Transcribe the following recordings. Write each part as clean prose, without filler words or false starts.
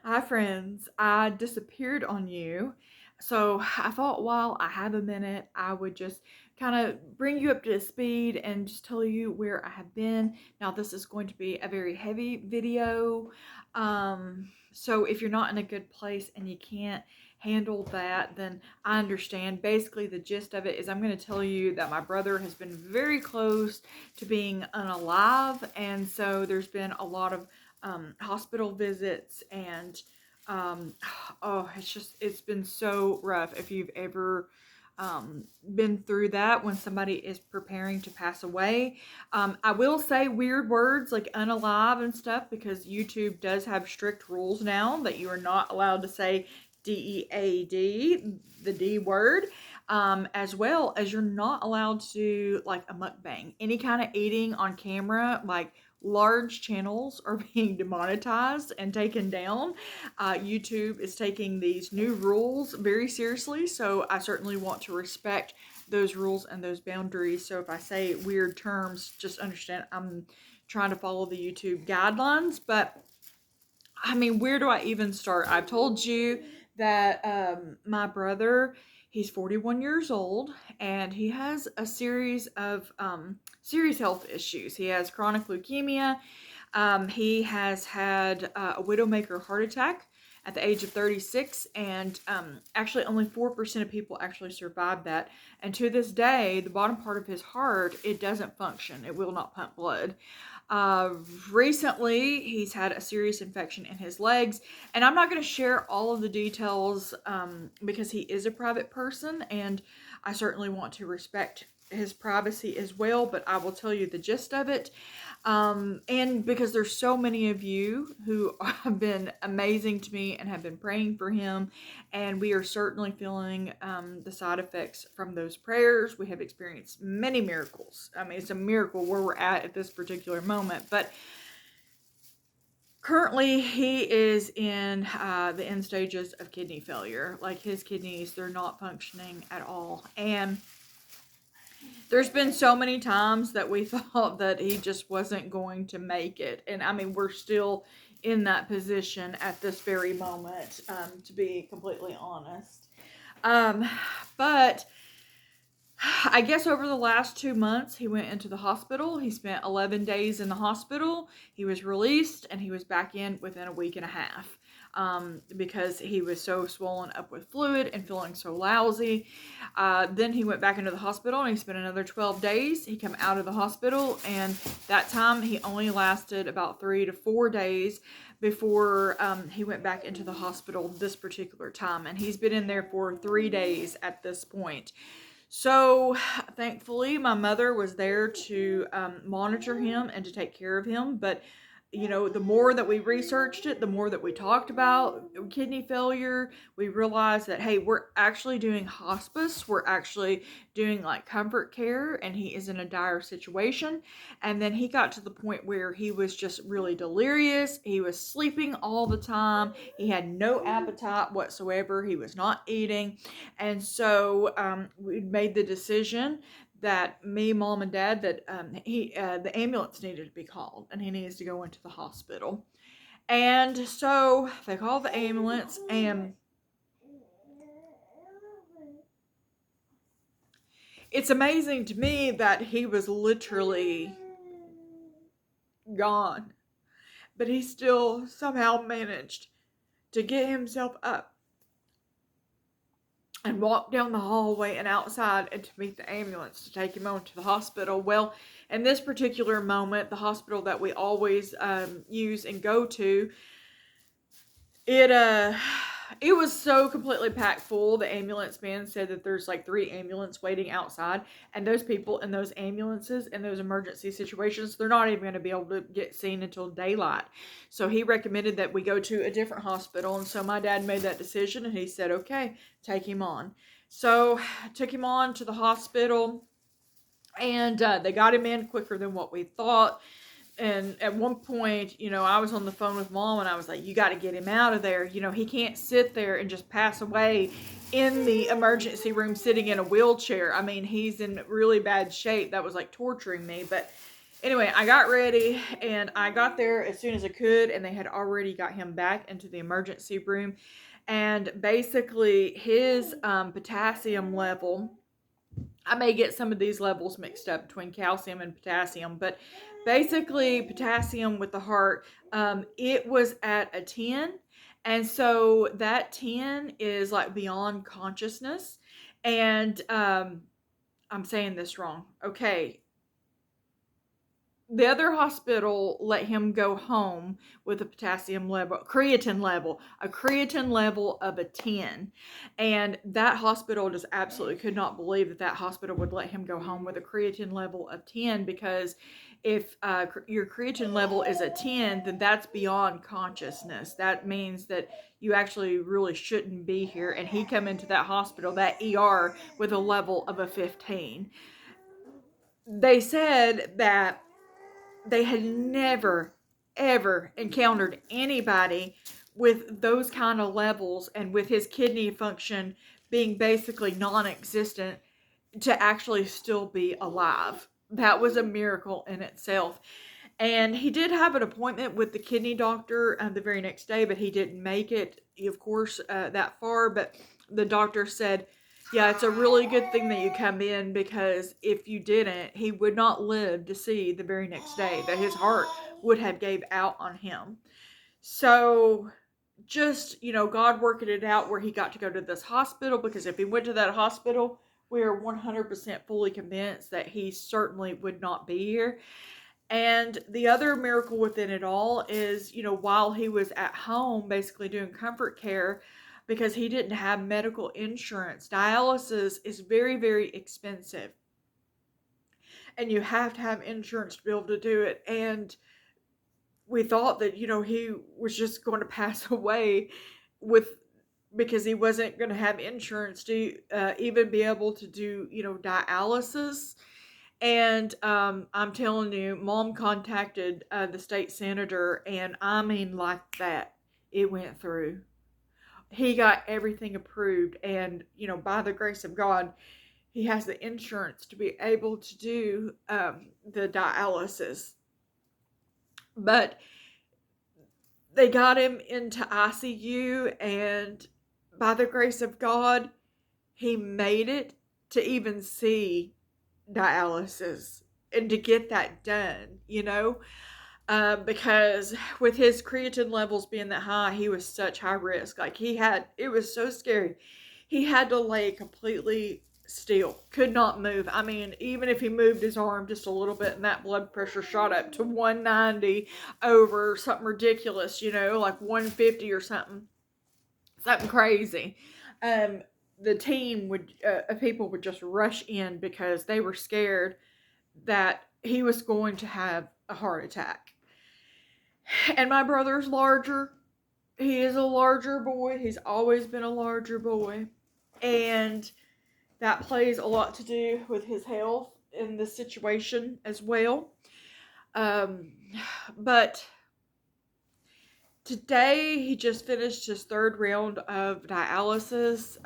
Hi, friends. I disappeared on you. So I thought while I have a minute, I would just kind of bring you up to speed and just tell you where I have been. Now, this is going to be a very heavy video. So if you're not in a good place and you can't handle that, then I understand. Basically, the gist of it is I'm going to tell you that my brother has been very close to being unalive. And so there's been a lot of hospital visits and um, oh, it's been so rough. If you've ever been through that when somebody is preparing to pass away, I will say weird words like unalive and stuff because YouTube does have strict rules now that you are not allowed to say DEAD, the D word, as well as you're not allowed to do like a mukbang, any kind of eating on camera, like large channels are being demonetized and taken down. YouTube is taking these new rules very seriously, so I certainly want to respect those rules and those boundaries. So if I say weird terms, just understand I'm trying to follow the YouTube guidelines. But I mean, where do I even start? I've told you that my brother, he's 41 years old, and he has a series of serious health issues. He has chronic leukemia. He has had a widowmaker heart attack at the age of 36, and actually only 4% of people actually survive that. And to this day, the bottom part of his heart, it doesn't function. It will not pump blood. Uh, Recently, he's had a serious infection in his legs, and I'm not going to share all of the details because he is a private person, and I certainly want to respect his privacy as well, but I will tell you the gist of it. And because there's so many of you who have been amazing to me and have been praying for him, and we are certainly feeling the side effects from those prayers. We have experienced many miracles. I mean, it's a miracle where we're at this particular moment, but currently he is in the end stages of kidney failure. Like his kidneys, they're not functioning at all, and there's been so many times that we thought that he just wasn't going to make it. And I mean, we're still in that position at this very moment, to be completely honest. Um, but I guess over the last 2 months, he went into the hospital. He spent 11 days in the hospital. He was released and he was back in within a week and a half. Because he was so swollen up with fluid and feeling so lousy. Then he went back into the hospital and he spent another 12 days. He came out of the hospital, and that time he only lasted about 3 to 4 days before he went back into the hospital this particular time. And he's been in there for 3 days at this point. So thankfully, my mother was there to monitor him and to take care of him. But you know, the more that we researched it, the more that we talked about kidney failure, we realized that, hey, we're actually doing hospice. We're actually doing like comfort care, and he is in a dire situation. And then he got to the point where he was just really delirious. He was sleeping all the time. He had no appetite whatsoever. He was not eating. And so we made the decision that me, mom, and dad, that the ambulance needed to be called and he needs to go into the hospital. And so they called the ambulance, and it's amazing to me that he was literally gone, but he still somehow managed to get himself up and walk down the hallway and outside and to meet the ambulance to take him on to the hospital. Well, in this particular moment, the hospital that we always use and go to, it it was so completely packed full. The ambulance man said that there's like 3 ambulances waiting outside, and those people in those ambulances in those emergency situations, they're not even going to be able to get seen until daylight. So he recommended that we go to a different hospital, and so my dad made that decision, and he said, okay, take him on. So took him on to the hospital, and they got him in quicker than what we thought. And at one point, you know, I was on the phone with mom and I was like, you got to get him out of there. You know, he can't sit there and just pass away in the emergency room sitting in a wheelchair. I mean, he's in really bad shape. That was like torturing me. But Anyway, I got ready and I got there as soon as I could, and they had already got him back into the emergency room. And basically, his potassium level, I may get some of these levels mixed up between calcium and potassium, but basically, potassium with the heart, it was at a 10. And so that 10 is like beyond consciousness. And I'm saying this wrong. Okay, the other hospital let him go home with a creatine level of a 10. And that hospital just absolutely could not believe that that hospital would let him go home with a creatine level of 10, because if your creatine level is a 10, then that's beyond consciousness. That means that you actually really shouldn't be here. And he come into that hospital, that ER, with a level of a 15. They said that they had never, ever encountered anybody with those kind of levels, and with his kidney function being basically non existent, to actually still be alive. That was a miracle in itself. And he did have an appointment with the kidney doctor the very next day, but he didn't make it, of course, that far. But the doctor said, yeah, it's a really good thing that you come in, because if you didn't, he would not live to see the very next day, that his heart would have gave out on him. So just, God working it out where he got to go to this hospital, because if he went to that hospital, we are 100% fully convinced that he certainly would not be here. And the other miracle within it all is, while he was at home basically doing comfort care, because he didn't have medical insurance, dialysis is very, very expensive. And you have to have insurance to be able to do it. And we thought that, he was just going to pass away because he wasn't going to have insurance to even be able to do, dialysis. And I'm telling you, Mom contacted the state senator, and I mean, like that, it went through. He got everything approved, and by the grace of God, he has the insurance to be able to do the dialysis. But they got him into ICU, and by the grace of God, he made it to even see dialysis and to get that done, because with his creatine levels being that high, he was such high risk. Like it was so scary. He had to lay completely still, could not move. I mean, even if he moved his arm just a little bit and that blood pressure shot up to 190 over something ridiculous, like 150 or something crazy. Um, the team of people would just rush in because they were scared that he was going to have a heart attack. And my brother's larger. He is a larger boy. He's always been a larger boy. And that plays a lot to do with his health in this situation as well. Um, but today he just finished his third round of dialysis.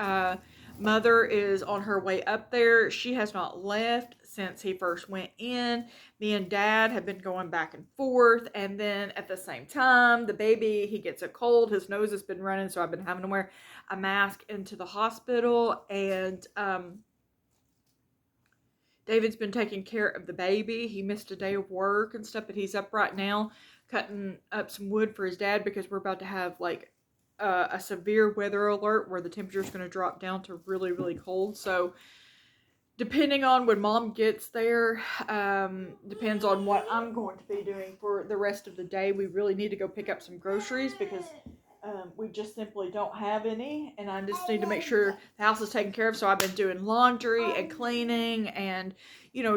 Mother is on her way up there. She has not left since he first went in. Me and Dad have been going back and forth, and then at the same time, the baby, he gets a cold. His nose has been running, so I've been having to wear a mask into the hospital. And David's been taking care of the baby. He missed a day of work and stuff, but he's up right now cutting up some wood for his dad, because we're about to have like a severe weather alert where the temperature is going to drop down to really, really cold. So depending on when Mom gets there, depends on what I'm going to be doing for the rest of the day. We really need to go pick up some groceries, because we just simply don't have any, and I just need to make sure the house is taken care of. So I've been doing laundry and cleaning and,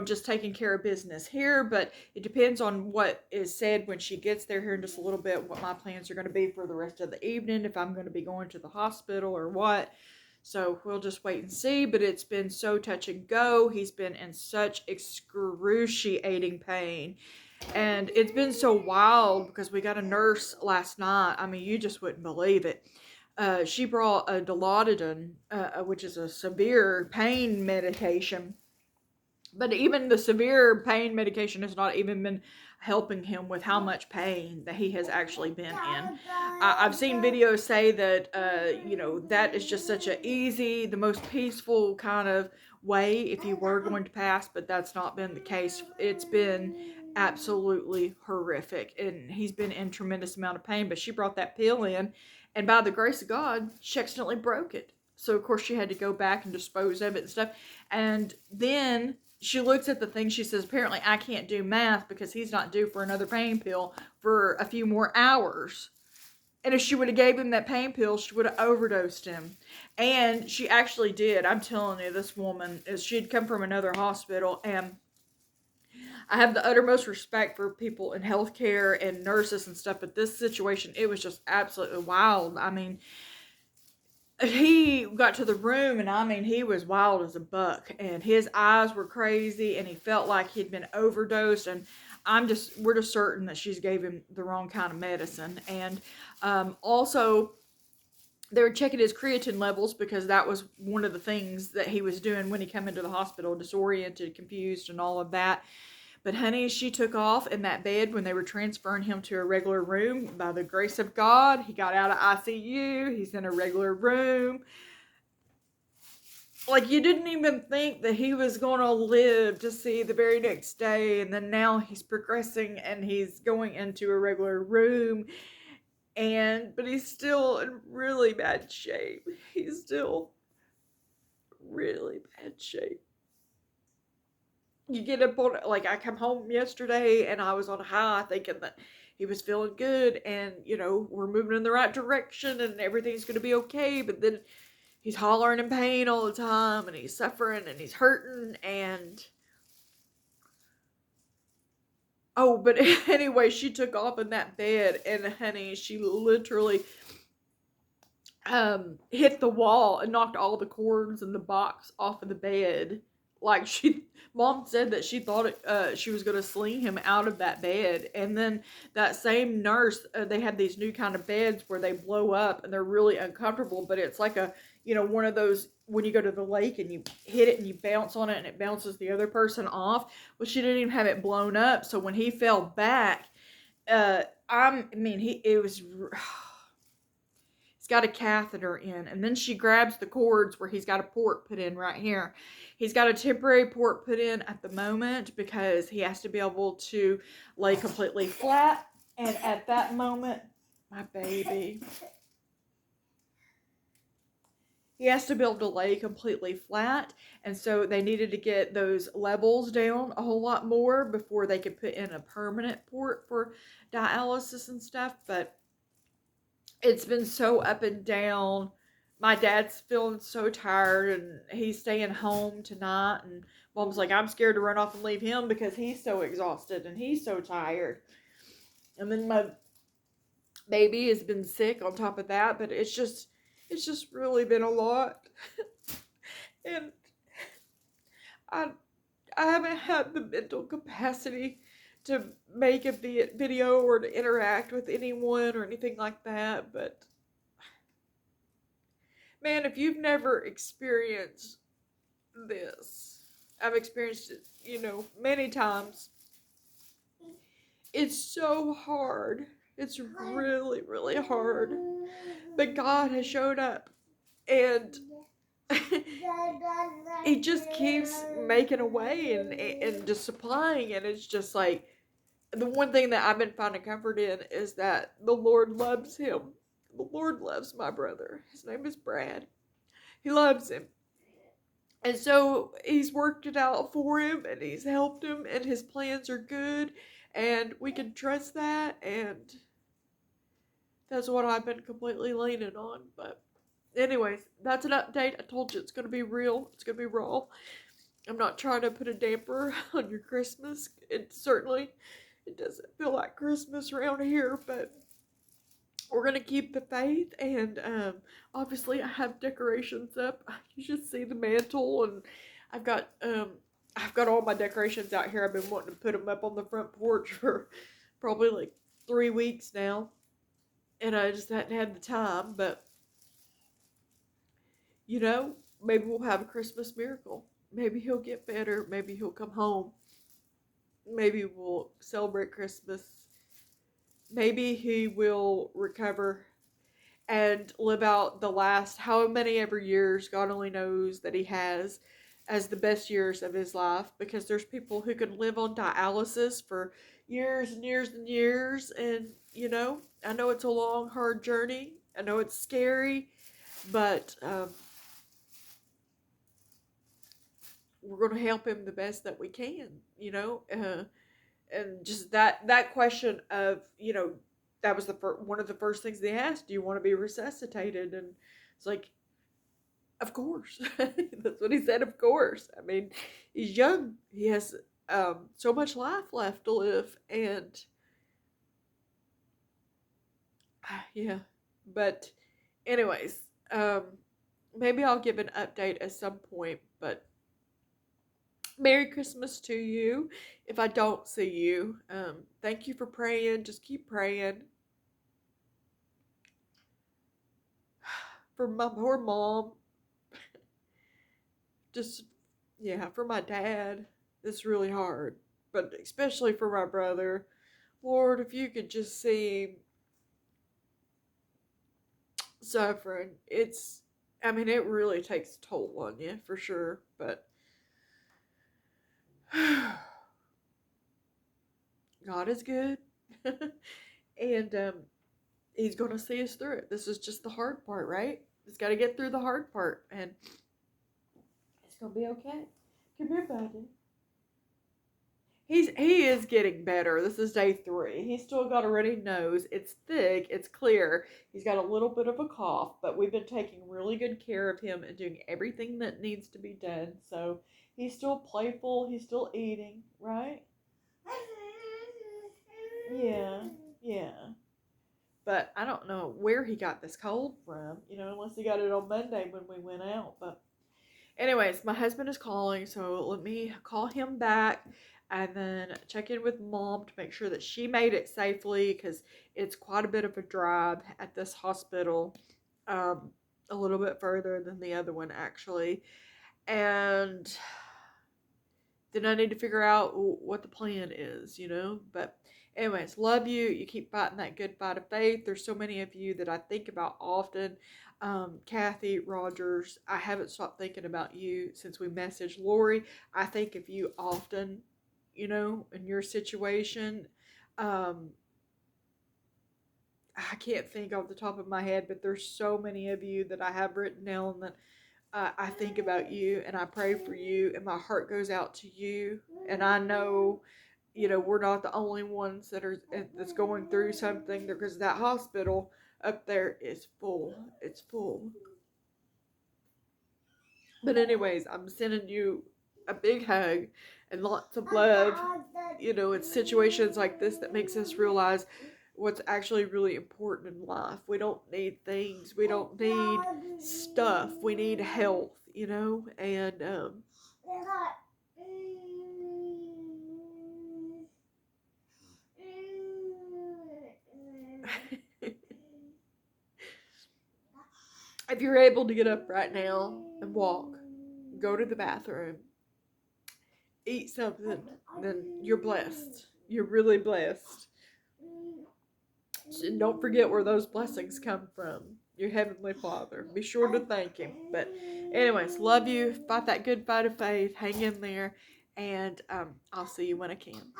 just taking care of business here. But it depends on what is said when she gets there here in just a little bit, what my plans are going to be for the rest of the evening, if I'm going to be going to the hospital or what. So we'll just wait and see. But it's been so touch and go. He's been in such excruciating pain. And it's been so wild, because we got a nurse last night. I mean, you just wouldn't believe it. She brought a dilaudidine, which is a severe pain medication. But even the severe pain medication has not even been helping him with how much pain that he has actually been in. I've seen videos say that, that is just such a easy, the most peaceful kind of way if you were going to pass, but that's not been the case. It's been absolutely horrific, and he's been in tremendous amount of pain. But she brought that pill in, and by the grace of God, she accidentally broke it. So of course she had to go back and dispose of it and stuff. And then she looks at the thing. She says, apparently I can't do math because he's not due for another pain pill for a few more hours. And if she would have gave him that pain pill, she would have overdosed him. And she actually did. I'm telling you, this woman, she'd come from another hospital. And I have the uttermost respect for people in healthcare and nurses and stuff. But this situation, it was just absolutely wild. I mean, he got to the room, and I mean, he was wild as a buck, and his eyes were crazy, and he felt like he'd been overdosed. And we're just certain that she's gave him the wrong kind of medicine. And also, they were checking his creatine levels because that was one of the things that he was doing when he came into the hospital, disoriented, confused, and all of that. But honey, she took off in that bed when they were transferring him to a regular room. By the grace of God, he got out of ICU. He's in a regular room. Like, you didn't even think that he was going to live to see the very next day. And then now he's progressing and he's going into a regular room. But he's still in really bad shape. He's still really bad shape. You get up on, like, I come home yesterday and I was on a high thinking that he was feeling good and, we're moving in the right direction and everything's going to be okay. But then he's hollering in pain all the time and he's suffering and he's hurting but anyway, she took off in that bed, and honey, she literally hit the wall and knocked all the cords and the box off of the bed. Like, Mom said that she thought she was going to sling him out of that bed. And then that same nurse, they had these new kind of beds where they blow up and they're really uncomfortable, but it's like one of those when you go to the lake and you hit it and you bounce on it and it bounces the other person off. Well, she didn't even have it blown up. So when he fell back, it was... He's got a catheter in, and then she grabs the cords where he's got a port put in right here. He's got a temporary port put in at the moment because he has to be able to lay completely flat. And at that moment, my baby, he has to be able to lay completely flat. And so they needed to get those levels down a whole lot more before they could put in a permanent port for dialysis and stuff. But it's been so up and down. My dad's feeling so tired and he's staying home tonight. And Mom's like, I'm scared to run off and leave him because he's so exhausted and he's so tired. And then my baby has been sick on top of that. But it's just really been a lot. And I haven't had the mental capacity to make a video or to interact with anyone or anything like that. But man, if you've never experienced this, I've experienced it, many times. It's so hard. It's really, really hard. But God has showed up, and He just keeps making a way and just supplying. And it's just like, the one thing that I've been finding comfort in is that the Lord loves him. The Lord loves my brother. His name is Brad. He loves him. And so he's worked it out for him and he's helped him and his plans are good and we can trust that, and that's what I've been completely leaning on. But anyways, that's an update. I told you it's going to be real. It's going to be raw. I'm not trying to put a damper on your Christmas. It doesn't feel like Christmas around here, but we're going to keep the faith. And obviously I have decorations up. You should see the mantle, and I've got all my decorations out here. I've been wanting to put them up on the front porch for probably like 3 weeks now, and I just hadn't had the time. But maybe we'll have a Christmas miracle. maybe he'll get better. Maybe he'll come home. Maybe we'll celebrate Christmas. Maybe he will recover and live out the last how many ever years God only knows that he has as the best years of his life, because there's people who can live on dialysis for years and years and years. And I know it's a long hard journey, I know it's scary, but we're going to help him the best that we can, and just that question of, that was one of the first things they asked, do you want to be resuscitated? And it's like, of course. That's what he said, of course. I mean, he's young, he has so much life left to live. And yeah, but anyways, maybe I'll give an update at some point. But Merry Christmas to you if I don't see you. Thank you for praying. Just keep praying for my poor mom. Just, yeah, for my dad. It's really hard, but especially for my brother. Lord, if you could just see him suffering, it really takes a toll on you, for sure. But God is good. And he's going to see us through it. This is just the hard part, right? It's got to get through the hard part, and it's going to be okay. Come here, buddy. He is getting better. This is day 3. He's still got a runny nose. It's thick. It's clear. He's got a little bit of a cough, but we've been taking really good care of him and doing everything that needs to be done. So he's still playful. He's still eating, right? Yeah, yeah. But I don't know where he got this cold from, unless he got it on Monday when we went out. But anyways, my husband is calling, so let me call him back and then check in with Mom to make sure that she made it safely, because it's quite a bit of a drive at this hospital, a little bit further than the other one, actually. And then I need to figure out what the plan is, But anyways, love you. You keep fighting that good fight of faith. There's so many of you that I think about often. Kathy Rogers, I haven't stopped thinking about you since we messaged Lori. I think of you often, in your situation. I can't think off the top of my head, but there's so many of you that I have written down that I think about you and I pray for you, and my heart goes out to you. And I know, we're not the only ones that's going through something, because that hospital up there is full. It's full. But anyways, I'm sending you a big hug and lots of love. It's situations like this that makes us realize what's actually really important in life. We don't need things. We don't need stuff. We need health, and if you're able to get up right now and walk, go to the bathroom, eat something, then you're blessed. You're really blessed. And don't forget where those blessings come from. Your Heavenly Father. Be sure to thank Him. But anyways, love you. Fight that good fight of faith. Hang in there. And I'll see you when I can.